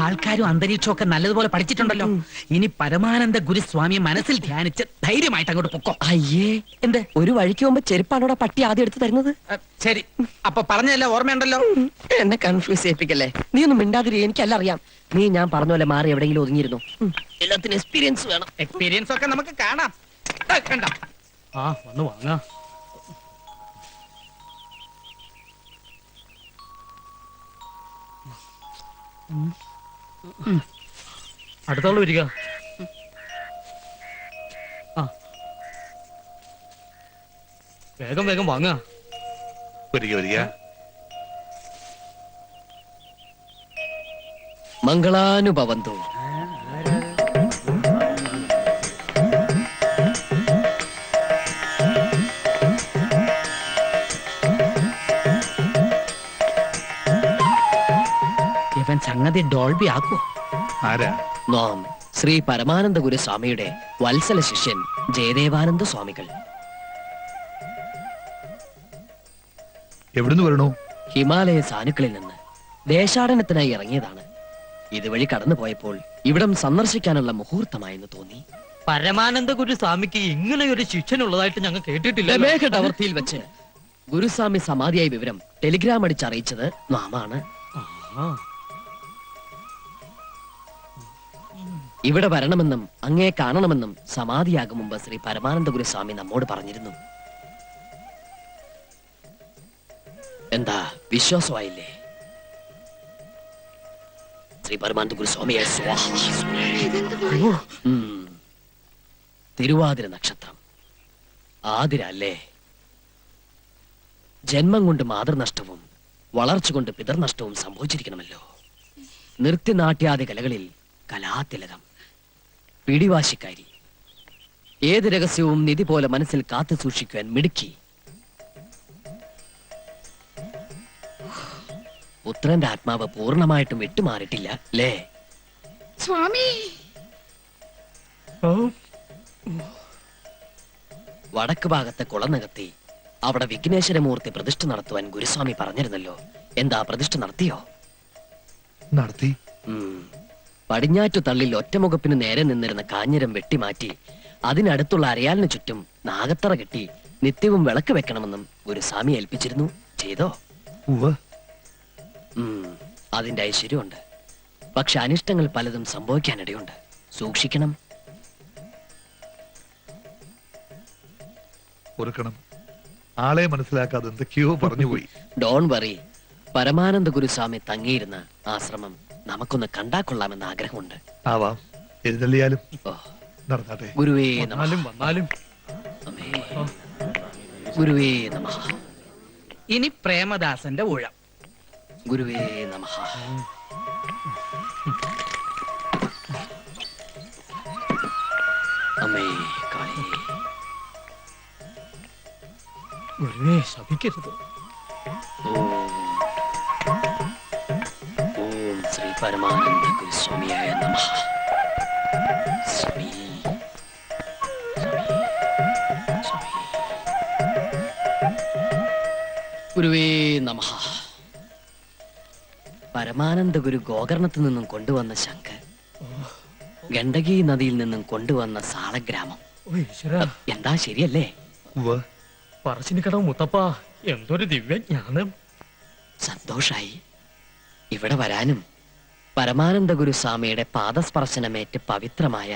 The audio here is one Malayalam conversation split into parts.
ആൾക്കാരും അന്തരീക്ഷവും ഒക്കെ നല്ലതുപോലെ പഠിച്ചിട്ടുണ്ടല്ലോ. ഇനി പരമാനന്ദ ഗുരുസ്വാമിയെ മനസ്സിൽ ധ്യാനിച്ച് ധൈര്യമായിട്ട് അങ്ങോട്ട് പൊക്കോ. അയ്യേ, എന്ത് ഒരു വഴിക്ക് പോകുമ്പോ ചെരുപ്പാണോടാ പട്ടി ആദ്യം എടുത്ത് തരുന്നത്? ശരി, അപ്പൊ പറഞ്ഞതല്ല ഓർമ്മയുണ്ടല്ലോ. എന്നെ കൺഫ്യൂസ് ചെയ്യിപ്പിക്കല്ലേ. നീ ഒന്നും മിണ്ടാതിരി, എനിക്കല്ല അറിയാം. നീ ഞാൻ പറഞ്ഞ പോലെ മാറി എവിടെയെങ്കിലും ഒതുങ്ങിയിരുന്നു. എല്ലാത്തിനും എക്സ്പീരിയൻസ് വേണം. എക്സ്പീരിയൻസ് ഒക്കെ നമുക്ക് കാണാം. കണ്ട വന്ന് വാങ്ങാ. അടുത്താള് വരിക. വേഗം വേഗം വാങ്ങാ. വരിക വരിക. മംഗളാനുഭവന്തോ. ഇവൻ സംഗതി ഡോൾബി ആക്കോ? ആരാ? നാം ശ്രീ പരമാനന്ദ ഗുരുസ്വാമിയുടെ വത്സല ശിഷ്യൻ ജയദേവാനന്ദ സ്വാമികൾ. എവിടുന്ന് വരണു? ഹിമാലയ സാനുക്കളിൽ നിന്ന് ദേശാടനത്തിനായി ഇറങ്ങിയതാണ്. ഇതുവഴി കടന്നു പോയപ്പോൾ ഇവിടം സന്ദർശിക്കാനുള്ള മുഹൂർത്തമായെന്ന് തോന്നി. പരമാനന്ദ ഗുരുസ്വാമിക്ക് ഇങ്ങനെ ഒരു ശിഷ്യനുള്ളതായിട്ട് ഞങ്ങൾ കേട്ടിട്ടില്ല. രമേഘ ടവർത്തിയിൽ വെച്ച് ഗുരുസ്വാമി സമാധിയായ വിവരം ടെലിഗ്രാം അടിച്ചറിയിച്ചത് നാമാണ്. ഇവിടെ വരണമെന്നും അങ്ങേ കാണണമെന്നും സമാധിയാകും മുമ്പ് ശ്രീ പരമാനന്ദ ഗുരുസ്വാമി നമ്മോട് പറഞ്ഞിരുന്നു. എന്താ വിശ്വാസമായില്ലേ? ശ്രീ പരമാനന്ദ ഗുരുസ്വാമിയെ തിരുവാതിര നക്ഷത്രം ആതിര അല്ലേ? ജന്മം കൊണ്ട് മാതൃനഷ്ടവും വളർച്ച കൊണ്ട് പിതർനഷ്ടവും സംഭവിച്ചിരിക്കണമല്ലോ. നൃത്യനാട്യാദി കലകളിൽ കലാതിലകം, പിടിവാശിക്കാരി, ഏത് രഹസ്യവും നിധി പോലെ മനസ്സിൽ കാത്തു സൂക്ഷിക്കുവാൻ മിടുക്കി, പുത്രന്റെ ആത്മാവ് പൂർണ്ണമായിട്ടും വിട്ടുമാറിയിട്ടില്ല അല്ലേ സ്വാമി? വടക്ക് ഭാഗത്തെ കുളനകത്തി അവിടെ വിഘ്നേശ്വരമൂർത്തി പ്രതിഷ്ഠ നടത്തുവാൻ ഗുരുസ്വാമി പറഞ്ഞിരുന്നല്ലോ. എന്താ പ്രതിഷ്ഠ നടത്തിയോ? നടത്തി. പടിഞ്ഞാറ്റു തള്ളിൽ ഒറ്റമുഖപ്പിന് നേരെ നിന്നിരുന്ന കാഞ്ഞിരം വെട്ടിമാറ്റി അതിനടുത്തുള്ള അരയാലിന് ചുറ്റും നാഗത്തറ കെട്ടി നിത്യവും വിളക്ക് വെക്കണമെന്നും ഗുരുസ്വാമി ഏൽപ്പിച്ചിരുന്നു. ചെയ്തോ? അതിന്റെ ഐശ്വര്യമുണ്ട്. പക്ഷെ അനിഷ്ടങ്ങൾ പലതും സംഭവിക്കാനിടയുണ്ട്. സൂക്ഷിക്കണം. ആളെ മനസ്സിലാക്കാതെ എന്തൊക്കെയോ പറഞ്ഞുപോയി. Don't worry. പരമാനന്ദ ഗുരുസ്വാമി തങ്ങിയിരുന്ന ആശ്രമം നമുക്കൊന്ന് കണ്ടാ കൊള്ളാമെന്ന് ആഗ്രഹമുണ്ട്. ആവാം, എഴുന്നള്ളിയാലും നടന്നാട്ടെ. ഗുരുവേ വന്നാലും ഗുരുവേ നമഃ. ഇനി പ്രേമദാസന്റെ ഊഴം. ഗുരുവേ നമഃ. അമ്മേ കാളി. ഗുരുവേ ശപിക്കരുത്. ഓം ശ്രീ പരമാനന്ദ ഗുരുസ്വാമിയായ നമഃ. സ്വാമി ഗുരുവേ നമഃ. പരമാനന്ദ ഗുരു ഗോകർണത്തിൽ നിന്നും കൊണ്ടുവന്ന ശംഖ്, ഗണ്ഡകി നദിയിൽ നിന്നും കൊണ്ടുവന്ന സാളഗ്രാമം. എന്താ ശരിയല്ലേ? പറശ്ശിനിക്കടവ് മുത്തപ്പ, എന്തൊരു ദിവ്യജ്ഞാനം. സന്തോഷായി. ഇവിടെ വരാനും പരമാനന്ദ ഗുരുസ്വാമിയുടെ പാദസ്പർശനമേറ്റ് പവിത്രമായ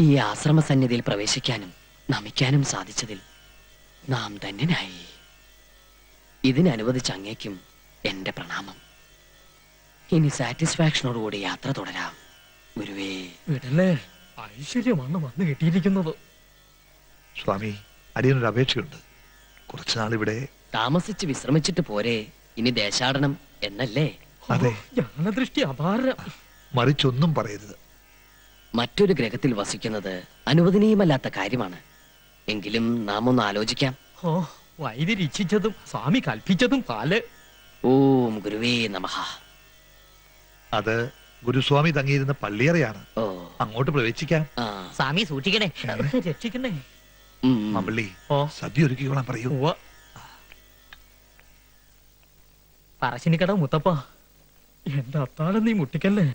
ഈ ആശ്രമ സന്നിധിയിൽ പ്രവേശിക്കാനും നമിക്കാനും സാധിച്ചതിൽ നാം ധന്യനായി. ഇതിനനുവദിച്ച അങ്ങേക്കും എന്റെ പ്രണാമം. ഇനി സാറ്റിസ്ഫാക്ഷനോടുകൂടി യാത്ര തുടരാം. ഗുരുവേ വിടല്ലേ, ഐശ്വര്യമാണ് വന്നു കിട്ടിയിരിക്കുന്നത്. സ്വാമി, അടിയനൊരു അപേക്ഷയുണ്ട്. കുറച്ചുനാൾ ഇവിടെ താമസിച്ച് വിശ്രമിച്ചിട്ട് പോരെ? ഇനി ദേശാടനം എന്നല്ലേ? അതെ. ജ്ഞാനദൃഷ്ടി അപാരം. മറിച്ചൊന്നും പറയരുത്. മറ്റൊരു ഗ്രഹത്തിൽ വസിക്കുന്നത് അനുവദനീയമല്ലാത്ത കാര്യമാണ്. എങ്കിലും നാം ഒന്ന് ആലോചിക്കാം. വൈദ്യർ ഇച്ഛിച്ചതും സ്വാമി കൽപ്പിച്ചതും പാല്. ഓം ഗുരുവേ നമഃ. അത് ഗുരുസ്വാമി തങ്ങിയിരുന്ന പള്ളിയറയാണ്. അങ്ങോട്ട് പ്രവേശിക്കാം. സ്വാമി സൂക്ഷിക്കണേ, രക്ഷിക്കണേ. മമ്പള്ളി, സദ്യ ഒരുക്കിക്കോളാൻ പറയൂ. പറശ്ശിനിക്കടവ് മുത്തപ്പ, എന്റെ അത്താഴം നീ മുട്ടിക്കല്ലേ.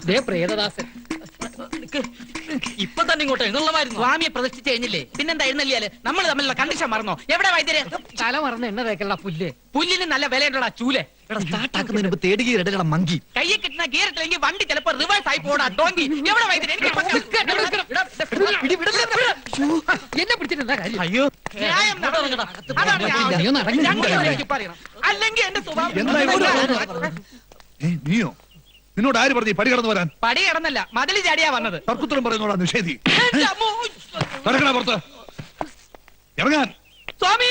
ദേ പ്രേതദാസൻ ഇപ്പൊ തന്നെ ഇങ്ങോട്ട് എഴുന്നള്ളമായിരുന്നു. സ്വാമിയെ പ്രതിഷ്ഠിച്ച് കഴിഞ്ഞില്ലേ, പിന്നെന്താ എഴുന്നള്ളിയാല്? നമ്മൾ തമ്മിലുള്ള കണ്ടീഷൻ മറന്നോ? എവിടെ വൈദ്യര്? തല മറന്ന് എണ്ണ തേക്കല്ല പുല്ല്. പുല്ലിന് നല്ല വിലയുണ്ടോടാ ചൂല്. സ്റ്റാർട്ടാക്കുന്നതിന് മുമ്പ് തേടുകീ ഇടലട മങ്കി. കയ്യെ കിട്ടുന്ന ഗിയറിട്ടില്ലെങ്കിൽ വണ്ടി ചിലപ്പോ റിവേഴ്സ് ആയി പോടാ ഡോങ്കി. എവിടെ വൈദ്യര്? എനിക്ക് എന്നെ പിടിച്ചിട്ടെന്താ കാര്യം? അയ്യോ ന്യായം നടക്കണം. അതാണ് ഞാൻ രണ്ടുപേരേക്ക് പറയണം. അല്ലെങ്കിൽ എന്റെ സ്വഭാവം. നീയോ? നിന്നോട് ആര് പറഞ്ഞു ഈ പടി കടന്നു വരാൻ? പടി കിടന്നല്ല, മതില് ചാടിയാ വന്നത്. തർക്കുത്തരം പറയുന്നോടാ നിഷേധി. എന്റെ അമ്മോ. കടക്കണ പുറത്ത് ഇറങ്ങാൻ. സ്വാമി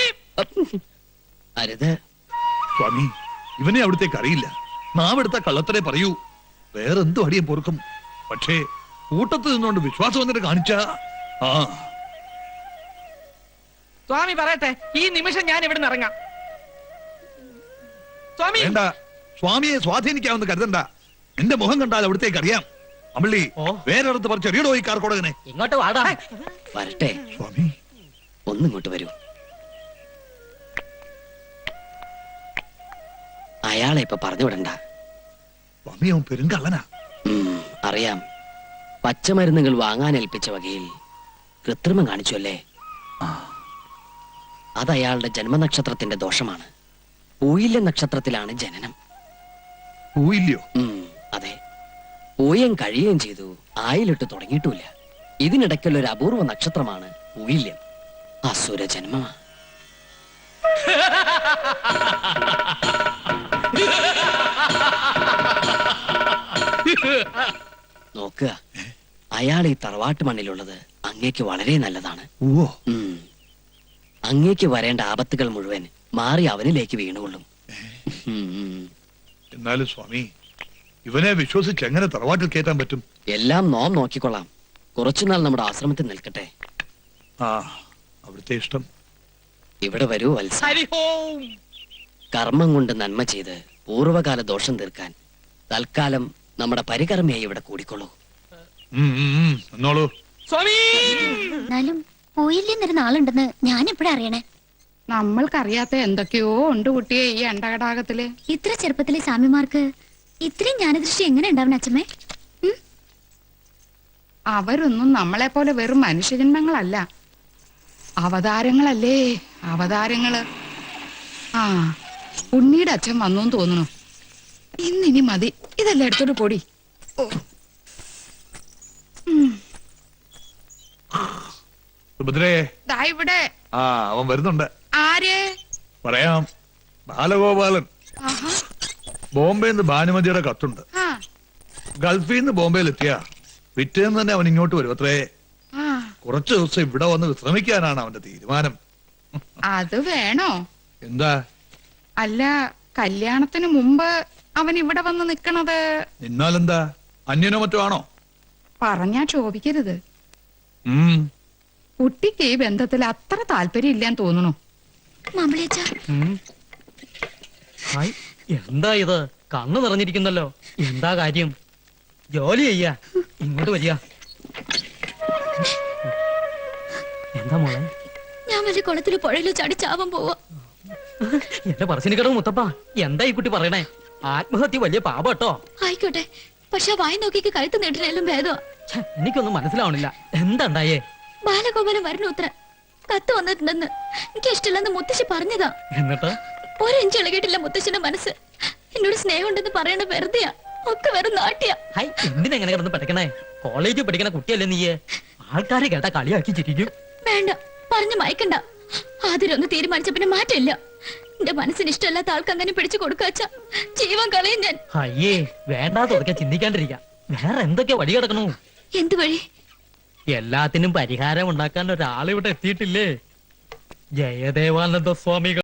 അരുത്. സ്വാമി, ഇവനെ അവിടത്തേക്ക് അറിയില്ല. നാവെടുത്ത കള്ളത്തരെ പറയൂ. വേറെന്തു അടിയും പൊറുക്കും. പക്ഷേ കൂട്ടത്ത് നിന്നുകൊണ്ട് വിശ്വാസം വന്നിട്ട് കാണിച്ച സ്വാമി പറയട്ടെ, ഈ നിമിഷം ഞാൻ ഇവിടെ നിന്ന് ഇറങ്ങാം. സ്വാമി വേണ്ട, സ്വാമിയെ സ്വാധീനിക്കാമെന്ന് കരുതണ്ട. എന്റെ മുഖം കണ്ടാൽ അവിടത്തേക്ക് അറിയാം. അമള്ളി, വേറെടുത്ത് പറിച്ച് എറിയടോ ഈ കാർക്കോടകനെ. ഇങ്ങോട്ട് വാടാ. വരട്ടെ. സ്വാമി, ഒന്നിങ്ങോട്ട് വരൂ. അയാളെ ഇപ്പൊ പറഞ്ഞു വിടണ്ട. സ്വാമി, അവൻ പെരുങ്കള്ളനാ. അറിയാം. പച്ചമരുന്നുകൾ വാങ്ങാൻ ഏൽപ്പിച്ച വകയിൽ കൃത്രിമം കാണിച്ചു അല്ലേ? അത് അയാളുടെ ജന്മനക്ഷത്രത്തിന്റെ ദോഷമാണ്. പൂയില്യ നക്ഷത്രത്തിലാണ് ജനനം. പോയില്ലയോ? അതെ. പൂയം കഴിയുകയും ചെയ്തു. ആയിലിട്ട് തുടങ്ങിയിട്ടില്ല. ഇതിനിടയ്ക്കുള്ള ഒരു അപൂർവ നക്ഷത്രമാണ് പൂയില്യം. അസുര ജന്മമാ. നോക്കുക, അയാൾ ഈ തറവാട്ട് മണ്ണിലുള്ളത് അങ്ങേക്ക് വളരെ നല്ലതാണ്. ഓ, അങ്ങേക്ക് വരേണ്ട ആപത്തുകൾ മുഴുവൻ മാറി അവനിലേക്ക് വീണുകൊള്ളും. എന്നാലും സ്വാമി, ഇവനെ വിശ്വസിച്ച് എങ്ങനെ തറവാട്ടിൽ കയറ്റാൻ പറ്റും? എല്ലാം നോം നോക്കിക്കൊള്ളാം. കുറച്ചുനാൾ നമ്മുടെ ആശ്രമത്തിൽ നിൽക്കട്ടെ. അവിടുത്തെ ഇഷ്ടം. ഇവിടെ വരൂ വത്സ. ഹരിഹോം. കർമ്മം കൊണ്ട് നന്മ ചെയ്ത് പൂർവകാല ദോഷം തീർക്കാൻ തൽക്കാലം നമ്മുടെ പരികർമ്മയായി ഇവിടെ കൂടിക്കൊള്ളൂ. എന്നോളൂ. സ്വാമി എന്നാലും പോയില്ലെന്നൊരു നാളുണ്ടെന്ന് ഞാൻ എപ്പോഴാ അറിയണേ? നമ്മൾക്കറിയാത്ത എന്തൊക്കെയോ ഉണ്ട് കുട്ടിയെ ഈ അണ്ടകടാകത്തില്. ഇത്ര ചെറുപ്പത്തിലെ സ്വാമിമാർക്ക് ഇത്രയും ജ്ഞാനദൃഷ്ടി എങ്ങനെ ഉണ്ടാവണം അച്ഛമ്മേ? അവരൊന്നും നമ്മളെ പോലെ വെറും മനുഷ്യജന്മങ്ങളല്ല, അവതാരങ്ങളല്ലേ, അവതാരങ്ങള്. ആ, ഉണ്ണിയുടെ അച്ഛൻ വന്നു തോന്നുന്നു. ഇന്നിനി മതി, ഇതെല്ലാം എടുത്തോട്ട് പൊടി. സുഭദ്രേ, ദാ ഇവിടെ. അവൻ വരുന്നുണ്ട്. ആര്? പറയാം. ബാലഗോപാലൻ. ആഹാ. ബോംബെന്ന് ഭാനുമതിയുടെ കത്തുണ്ട്. ആ, ഗൾഫിൽ നിന്ന് ബോംബെയിൽ എത്തിയ പിറ്റേന്ന് തന്നെ അവൻ ഇങ്ങോട്ട് വരും അത്രേ. ആ, കുറച്ചു ദിവസം ഇവിടെ വന്ന് വിശ്രമിക്കാനാണ് അവന്റെ തീരുമാനം. അത് വേണോ? എന്താ? അല്ല, കല്യാണത്തിന് മുമ്പ് അവൻ ഇവിടെ വന്ന് നിക്കണത് നിന്നാലെന്താ? അന്യനോ മറ്റോ ആണോ? പറഞ്ഞാ ക്ഷോഭിക്കരുത്. കുട്ടിക്ക് ഈ ബന്ധത്തിൽ അത്ര താല്പര്യം ഇല്ലാന്ന് തോന്നുന്നു. മാമ്പിളിയച്ഛാ, ഹായ്, എന്താ ഇത്? കണ്ണു നിറഞ്ഞിരിക്കുന്നല്ലോ. എന്താ കാര്യം? ജോലി ചെയ്യാ. ഇങ്ങോട്ട് വരിക. എന്താ മോളെ? ഞാൻ വല്ല കുളത്തിലോ പുഴയിലോ ചാടി ചാവാൻ പോവാ. എന്റെ പറശ്ശിനിക്കടവ് മുത്തപ്പ, എന്താ ഈ കുട്ടി പറയണേ? ആത്മഹത്യ വലിയ പാപം കേട്ടോ. ആയിക്കോട്ടെ, പക്ഷെ വായി നോക്കിക്ക് കഴുത്ത് നീട്ടിനെല്ലാം ഭേദമാ. എനിക്കൊന്നും മനസ്സിലാവണില്ല. എന്താ ഉണ്ടായേ? ബാലഗോപാലൻ വരണു ഉത്തര കത്ത് വന്നിട്ടുണ്ടെന്ന് എനിക്ക് ഇഷ്ടമില്ലെന്ന് മുത്തശ്ശി പറഞ്ഞതാ. എന്നിട്ട് ഒരു ഇഞ്ച് ഇളകിയിട്ടില്ല മുത്തശ്ശിന്റെ മനസ്സ്. എന്നോട് സ്നേഹം ഉണ്ടെന്ന് പറയണ വെറുതെയാ, ഒക്കെ വെറും നാട്യ. ഹൈ, എന്തിനെങ്ങനെ കിടന്ന് പഠിക്കണേ? കോളേജിൽ പഠിക്കണ കുട്ടിയല്ലേ നീയെ? ആൾക്കാരെ കേട്ടാ കളിയാക്കി ചിരിക്കും. വേണ്ട, പറഞ്ഞു മയക്കണ്ട. ആദ്യം ഒന്ന് തീരുമാനിച്ച പിന്നെ മാറ്റമില്ല. എന്റെ മനസ്സിന് ഇഷ്ടമല്ലാത്ത ആൾക്ക് അങ്ങനെ പിടിച്ചു കൊടുക്കാച്ച ജീവൻ കളയും ഞാൻ. അയ്യേ, വേണ്ടാതൊക്കെ ചിന്തിക്കാണ്ടിരിക്കാം. വേറെ എന്തൊക്കെ വഴി കിടക്കണു? എന്ത് വഴി? എല്ലാത്തിനും പരിഹാരം ഉണ്ടാക്കാൻ ഒരാളിവിടെ എത്തിയിട്ടില്ലേ? ജയദേവാനന്ദ സ്വാമികൾ.